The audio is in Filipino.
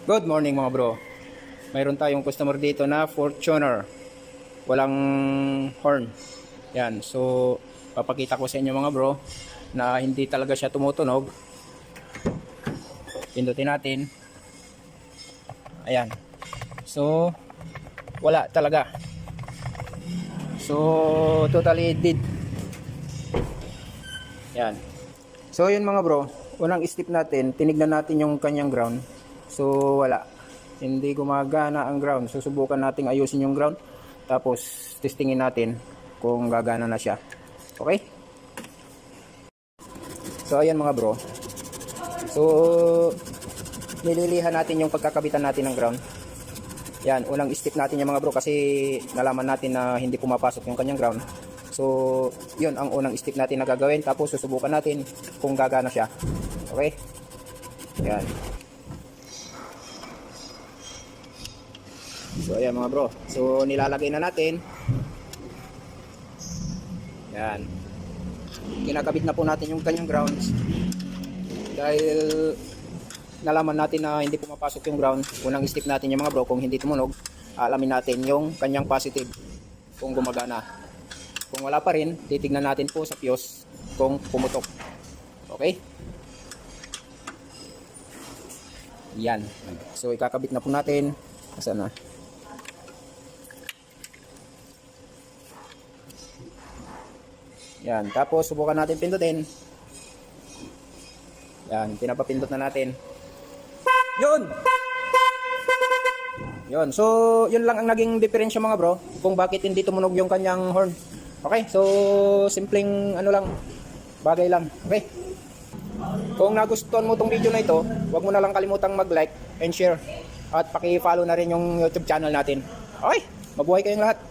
Good morning mga bro. Mayroon tayong customer dito na Fortuner. Walang horn. Yan. So, papakita ko sa inyo mga bro na hindi talaga siya tumutunog. Pindutin natin. Ayan. So, wala talaga. So, totally dead. Yan. So, yun mga bro. Unang step natin, tinignan natin yung kanyang ground. So wala, hindi gumagana ang ground. Susubukan nating ayusin yung ground, tapos testingin natin kung gagana na siya. Okay, so ayan mga bro. So nililihan natin yung pagkakabitan natin ng ground. Yan, unang step natin yung mga bro, kasi nalaman natin na hindi pumapasok yung kanyang ground. So yun ang unang step natin na gagawin, tapos susubukan natin kung gagana siya. Okay, yan. So ayan mga bro, so nilalagay na natin. Yan, kinakabit na po natin yung kanyang grounds. Dahil nalaman natin na hindi pumapasok yung ground, unang step natin yung mga bro, kung hindi tumunog, alamin natin yung kanyang positive kung gumagana. Kung wala pa rin, titignan natin po sa fuse kung pumutok. Okay, yan. So ikakabit na po natin. Asan na? Yan, tapos subukan natin pindutin. Yan, pinapapindot na natin. Yun! Yun, so yun lang ang naging diferensya mga bro, kung bakit hindi tumunog yung kanyang horn. Okay, so simpleng ano lang, bagay lang. Okay, kung nagustuhan mo tong video na ito, huwag mo na lang kalimutang mag-like and share. At paki-follow na rin yung YouTube channel natin. Okay, mabuhay kayong lahat.